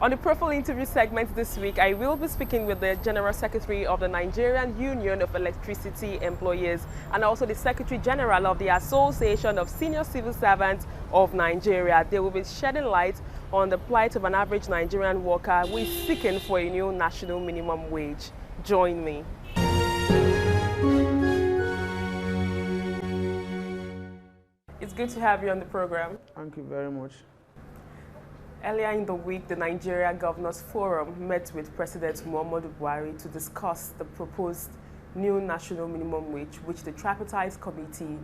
On the profile interview segment this week, I will be speaking with the General Secretary of the Nigerian Union of Electricity Employees and also the Secretary General of the Association of Senior Civil Servants of Nigeria. They will be shedding light on the plight of an average Nigerian worker who is seeking for a new national minimum wage. Join me. It's good to have you on the program. Thank you very much. Earlier in the week, the Nigeria Governors Forum met with President Muhammadu Buhari to discuss the proposed new national minimum wage, which the tripartite committee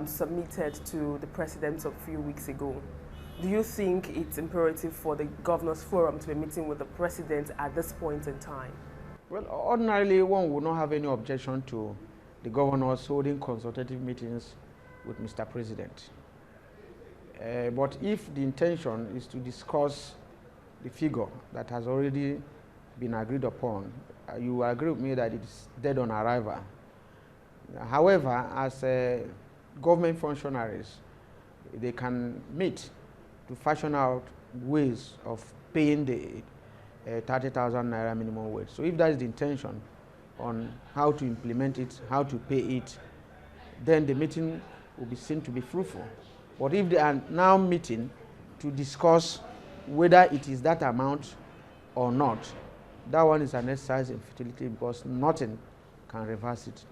submitted to the President a few weeks ago. Do you think it's imperative for the Governors Forum to be meeting with the President at this point in time? Well, ordinarily, one would not have any objection to the governors holding consultative meetings with Mr. President. But if the intention is to discuss the figure that has already been agreed upon, you agree with me that it is dead on arrival. However, as government functionaries, they can meet to fashion out ways of paying the 30,000 naira minimum wage. So if that is the intention on how to implement it, how to pay it, then the meeting will be seen to be fruitful. But if they are now meeting to discuss whether it is that amount or not, that one is an exercise in futility because nothing can reverse it.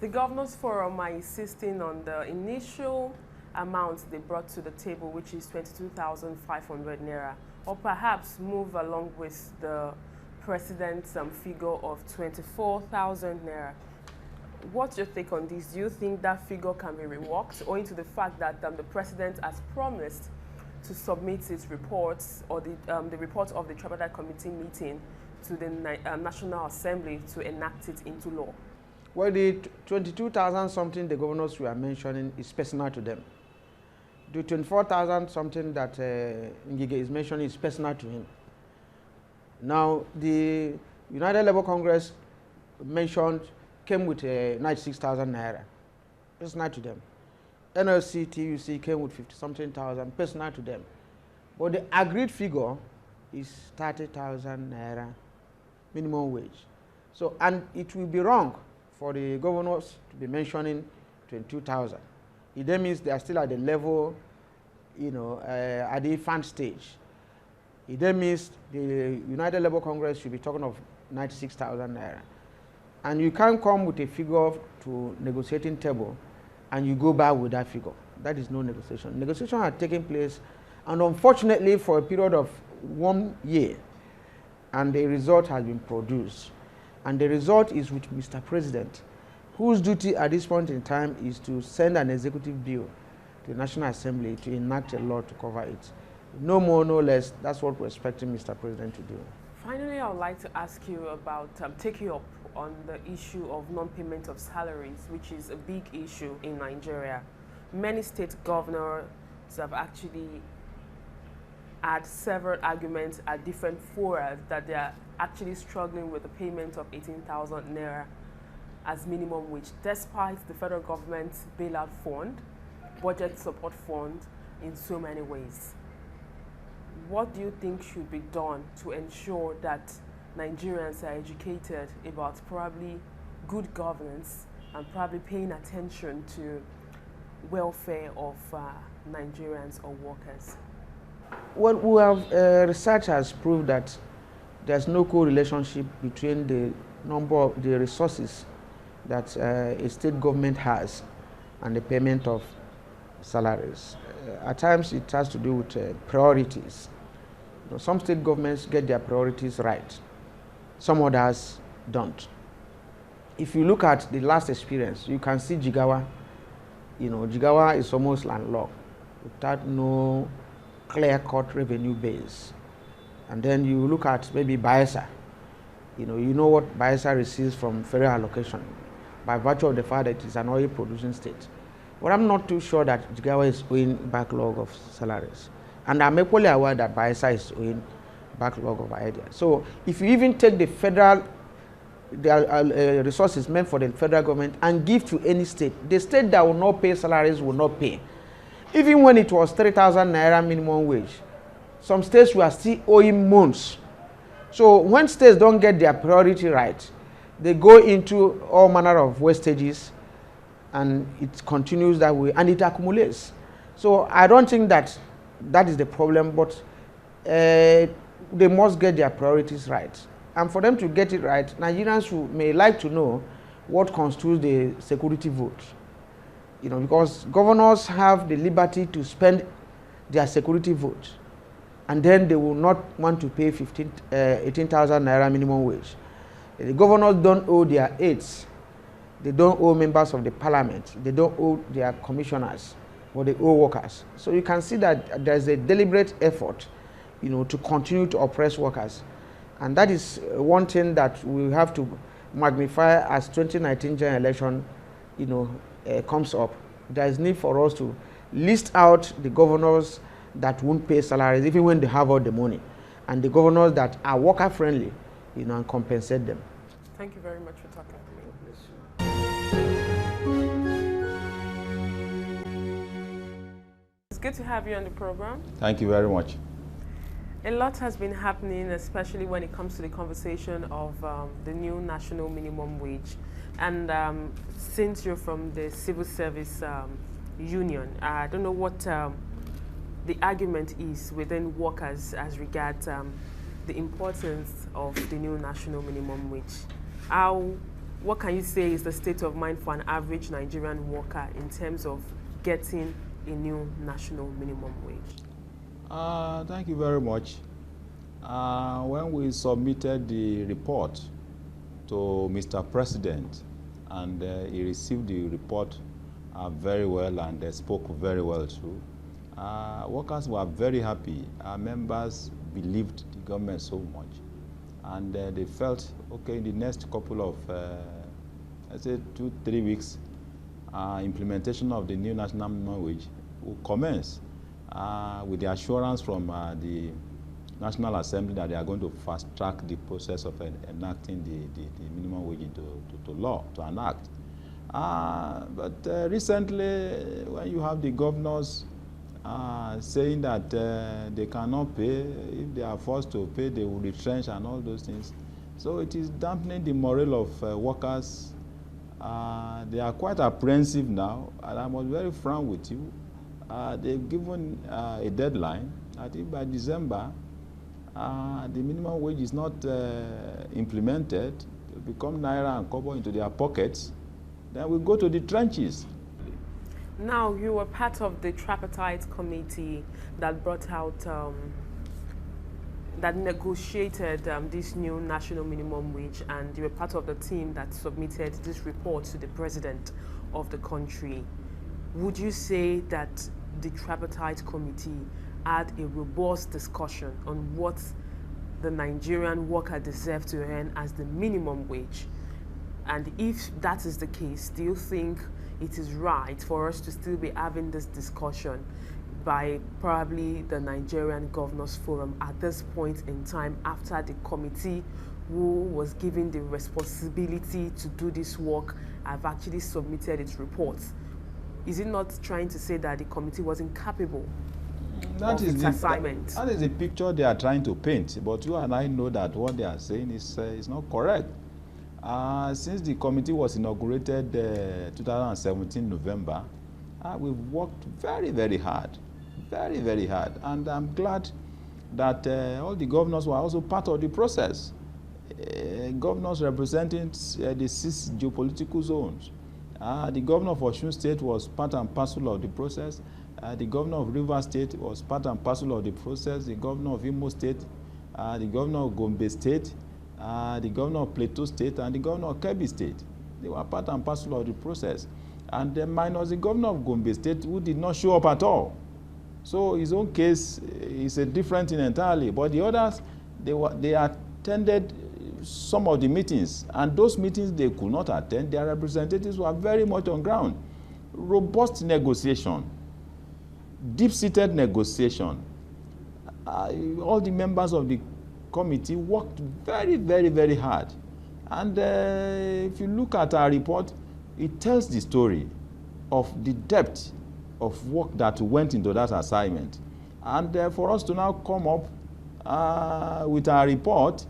The Governors Forum are insisting on the initial amount they brought to the table, which is 22,500 naira, or perhaps move along with the President's figure of 24,000 naira. What's your take on this? Do you think that figure can be reworked, owing to the fact that the President has promised to submit his reports or the report of the tripartite committee meeting to the National Assembly to enact it into law? Well, the 22,000 something the governors were mentioning is personal to them. The 24,000 something that Ngige is mentioning is personal to him. Now, the United Labour Congress came with 96,000 naira, personal to them. NLC, TUC came with 50-something thousand, personal to them. But the agreed figure is 30,000 naira minimum wage. So, and it will be wrong for the governors to be mentioning 22,000. It then means they are still at the level, at the infant stage. It then means the United Labour Congress should be talking of 96,000 naira. And you can't come with a figure to negotiating table and you go back with that figure. That is no negotiation. Negotiation had taken place, and unfortunately for a period of 1 year, and the result has been produced. And the result is with Mr. President, whose duty at this point in time is to send an executive bill to the National Assembly to enact a law to cover it. No more, no less. That's what we're expecting Mr. President to do. Finally, I would like to ask you about, take you up on the issue of non-payment of salaries, which is a big issue in Nigeria. Many state governors have actually had several arguments at different forums that they are actually struggling with the payment of 18,000 naira as minimum wage, despite the federal government's bailout fund, budget support fund in so many ways. What do you think should be done to ensure that Nigerians are educated about probably good governance and probably paying attention to welfare of Nigerians or workers? Well, we have research has proved that there's no correlationship between the number of the resources that a state government has and the payment of salaries. At times it has to do with priorities. Some state governments get their priorities right. Some others don't. If you look at the last experience, you can see Jigawa. Jigawa is almost landlocked without no clear-cut revenue base. And then you look at maybe Bayelsa. You know what Bayelsa receives from federal allocation by virtue of the fact that it is an oil-producing state. But I'm not too sure that Jigawa is owing backlog of salaries. And I'm equally aware that Bayelsa is owing backlog of ideas. So if you even take the federal resources meant for the federal government and give to any state, the state that will not pay salaries will not pay. Even when it was 3,000 naira minimum wage, some states were still owing months. So when states don't get their priority right, they go into all manner of wastages, and it continues that way, and it accumulates. So I don't think that that is the problem, but they must get their priorities right. And for them to get it right, Nigerians may like to know what constitutes the security vote. You know, because governors have the liberty to spend their security vote, and then they will not want to pay 18,000 naira minimum wage. The governors don't owe their aides, they don't owe members of the parliament, they don't owe their commissioners, but they owe workers. So you can see that there's a deliberate effort, you know, to continue to oppress workers. And that is one thing that we have to magnify as 2019 general election, you know, comes up. There is need for us to list out the governors that won't pay salaries even when they have all the money, and the governors that are worker friendly, you know, and compensate them. Thank you very much for talking to me. It's good to have you on the program. Thank you very much. A lot has been happening, especially when it comes to the conversation of the new national minimum wage. And since you're from the civil service union, I don't know what the argument is within workers as regards the importance of the new national minimum wage. What can you say is the state of mind for an average Nigerian worker in terms of getting a new national minimum wage? Thank you very much. When we submitted the report to Mr. President, and he received the report very well and spoke very well too, workers were very happy. Our members believed the government so much, and they felt, okay, in the next couple of, let's say 2-3 weeks, implementation of the new national minimum wage will commence with the assurance from the National Assembly that they are going to fast-track the process of enacting the minimum wage into law, to enact. But recently, when you have the governors saying that they cannot pay, if they are forced to pay, they will retrench and all those things. So it is dampening the morale of workers. They are quite apprehensive now, and I must very frank with you. They've given a deadline. I think by December, the minimum wage is not implemented, it will become naira and kobo into their pockets. Then we go to the trenches. Now, you were part of the tripartite committee that brought out, that negotiated this new national minimum wage, and you were part of the team that submitted this report to the president of the country. Would you say that the tripartite committee had a robust discussion on what the Nigerian worker deserves to earn as the minimum wage? And if that is the case, do you think it is right for us to still be having this discussion by probably the Nigerian Governors Forum at this point in time, after the committee who was given the responsibility to do this work have actually submitted its reports? Is it not trying to say that the committee wasn't capable of its assignment? That is the picture they are trying to paint, but you and I know that what they are saying is not correct. Since the committee was inaugurated 2017 November, we've worked very, very hard, very, very hard. And I'm glad that all the governors were also part of the process. Governors representing the 6 geopolitical zones. The governor of Osun State was part and parcel of the process. The governor of Rivers State was part and parcel of the process. The governor of Imo State, the governor of Gombe State, the governor of Plateau State, and the governor of Kebbi State. They were part and parcel of the process. And minus the governor of Gombe State, who did not show up at all. So his own case is a different thing entirely. But the others, they attended some of the meetings, and those meetings they could not attend. Their representatives were very much on ground. Robust negotiation, deep-seated negotiation. All the members of the committee worked very, very, very hard. And if you look at our report, it tells the story of the depth of work that went into that assignment. And for us to now come up with a report,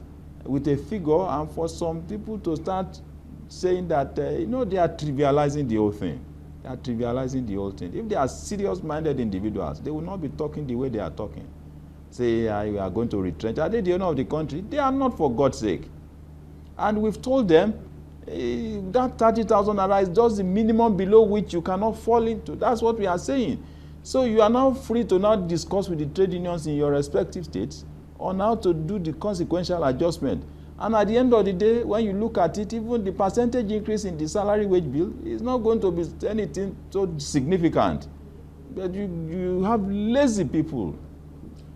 with a figure, and for some people to start saying that, you know, they are trivializing the whole thing. They are trivializing the whole thing. If they are serious-minded individuals, they will not be talking the way they are talking. Say, we are going to retrench. Are they the owner of the country? They are not, for God's sake. And we've told them that 30,000 naira is just the minimum below which you cannot fall into. That's what we are saying. So you are now free to now discuss with the trade unions in your respective states on how to do the consequential adjustment. And at the end of the day, when you look at it, even the percentage increase in the salary wage bill is not going to be anything so significant. But you have lazy people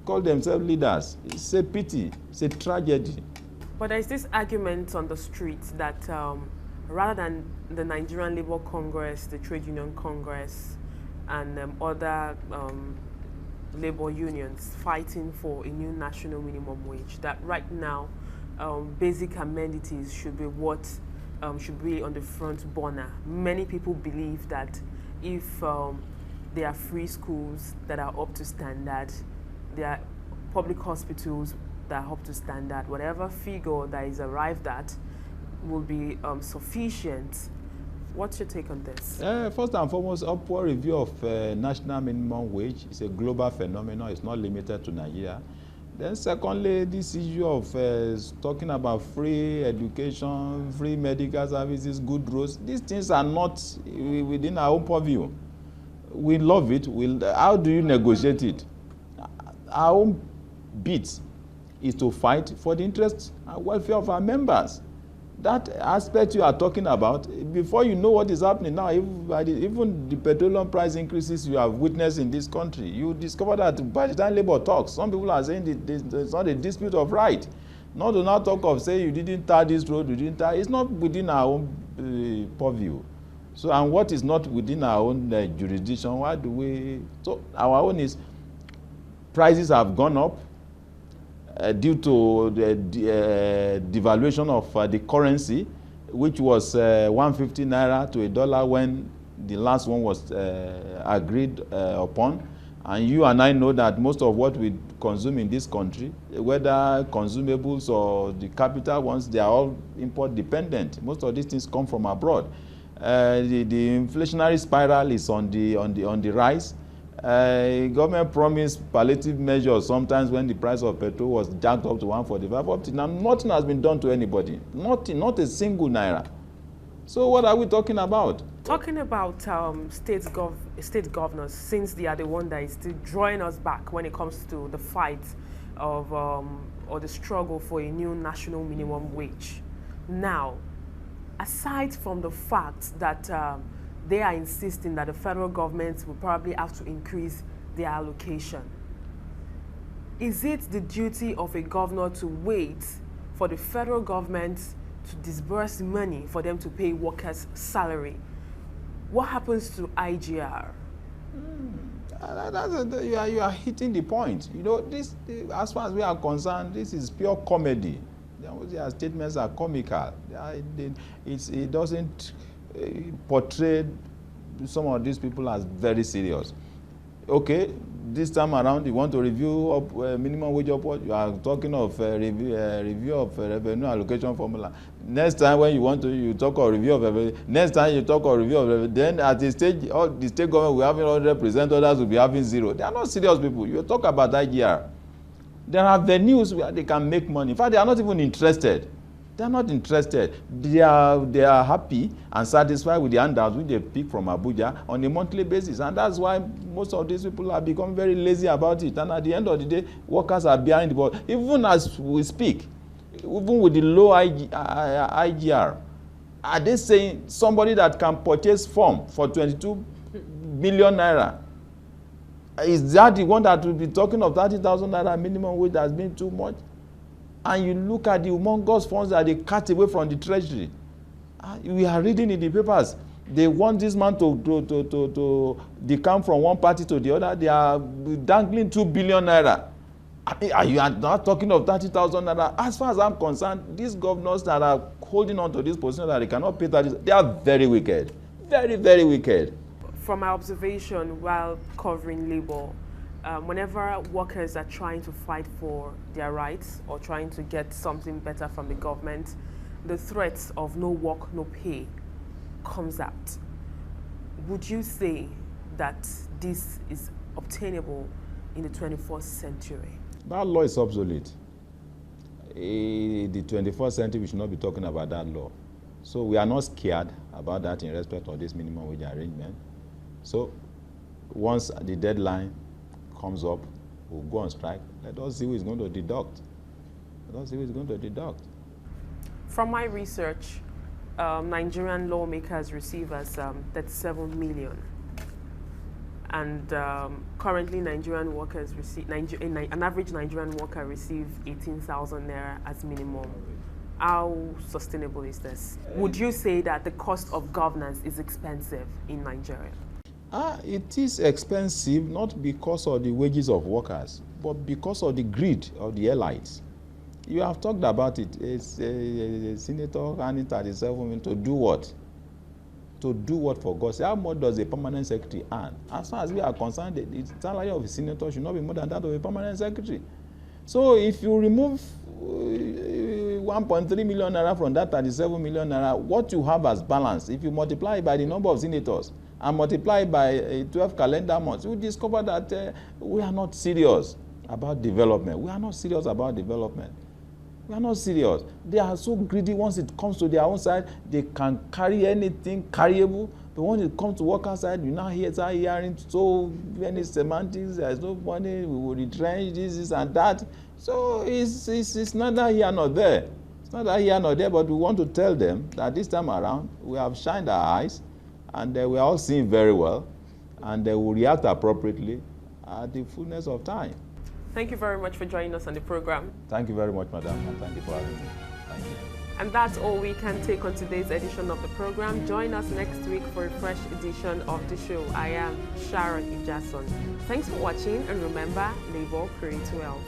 call themselves leaders. It's a pity. It's a tragedy. But there's this argument on the street that rather than the Nigerian Labour Congress, the Trade Union Congress, and other labor unions fighting for a new national minimum wage, that right now basic amenities should be what should be on the front burner. Many people believe that if there are free schools that are up to standard, there are public hospitals that are up to standard, whatever figure that is arrived at will be sufficient. What's your take on this? First and foremost, upward review of national minimum wage is a global phenomenon. It's not limited to Nigeria. Then secondly, this issue of talking about free education, free medical services, good roads, these things are not within our own purview. We love it. How do you negotiate it? Our own bit is to fight for the interests and welfare of our members. That aspect you are talking about, before you know what is happening now, even the petroleum price increases you have witnessed in this country, you discover that by the time labor talks, some people are saying that it's not a dispute of right. Not to now talk of say you didn't tar this road, you didn't tar. It's not within our own purview. So, and what is not within our own jurisdiction, why do we? So our own is prices have gone up. Due to the devaluation of the currency, which was 150 naira to $1 when the last one was agreed upon. And you and I know that most of what we consume in this country, whether consumables or the capital ones, they are all import dependent. Most of these things come from abroad. The inflationary spiral is on the rise. Government promised palliative measures sometimes when the price of petrol was jacked up to 145. Up to now, nothing has been done to anybody. Nothing, not a single naira. So what are we talking about? Talking about state governors, since they are the one that is still drawing us back when it comes to the fight of or the struggle for a new national minimum wage. Now, aside from the fact that they are insisting that the federal government will probably have to increase their allocation, is it the duty of a governor to wait for the federal government to disburse money for them to pay workers' salary? What happens to IGR? You are hitting the point. You know, this, as far as we are concerned, this is pure comedy. Their statements are comical. It doesn't portray some of these people as very serious. Okay, this time around you want to review up minimum wage upward, you are talking of review of revenue allocation formula. Next time when you talk of review of revenue, next time you talk of review of revenue, then at the stage, all the state government will have 100%, others will be having 0. They are not serious people. You talk about IGR. There are venues where they can make money. In fact, they are not even interested. They are not interested. They are happy and satisfied with the handouts which they pick from Abuja on a monthly basis. And that's why most of these people have become very lazy about it. And at the end of the day, workers are behind the ball. Even as we speak, even with the low IGR, are they saying somebody that can purchase form for 22 billion naira, is that the one that will be talking of 30,000 naira minimum wage that has been too much? And you look at the humongous funds that they cut away from the treasury. We are reading in the papers. They want this man to decamp from one party to the other. They are dangling 2 billion naira. You are not talking of 30,000 naira. As far as I'm concerned, these governors that are holding on to this position that they cannot pay 30,000, they are very wicked. Very, very wicked. From my observation while covering labor, whenever workers are trying to fight for their rights or trying to get something better from the government, the threats of no work, no pay comes out. Would you say that this is obtainable in the 21st century? That law is obsolete. The 21st century, we should not be talking about that law. So we are not scared about that in respect of this minimum wage arrangement. So once the deadline comes up, we'll go on strike. Let us see who is going to deduct. Let us see who is going to deduct. From my research, Nigerian lawmakers receive as 37 million. And currently Nigerian workers receive, an average Nigerian worker receives 18,000 naira as minimum. How sustainable is this? Would you say that the cost of governance is expensive in Nigeria? It is expensive not because of the wages of workers, but because of the greed of the elites. You have talked about it. It's a senator earning 37 million to do what? To do what, for God's sake? How much does a permanent secretary earn? As far as we are concerned, the salary of a senator should not be more than that of a permanent secretary. So if you remove 1.3 million naira from that 37 million naira, what you have as balance, if you multiply by the number of senators and multiply by 12 calendar months, you discover that we are not serious about development. We are not serious about development. We are not serious. They are so greedy. Once it comes to their own side, they can carry anything carryable. But when it comes to worker side, you now start hearing so many semantics. There is no money. We will retrench this and that. So it's neither here nor there. It's neither here nor there. But we want to tell them that this time around, we have shined our eyes, and we are all seeing very well, and they will react appropriately at the fullness of time. Thank you very much for joining us on the program. Thank you very much, madam, and thank you for having me. Thank you. And that's all we can take on today's edition of the program. Join us next week for a fresh edition of the show. I am Sharon Ijason. Thanks for watching, and remember, labor creates wealth.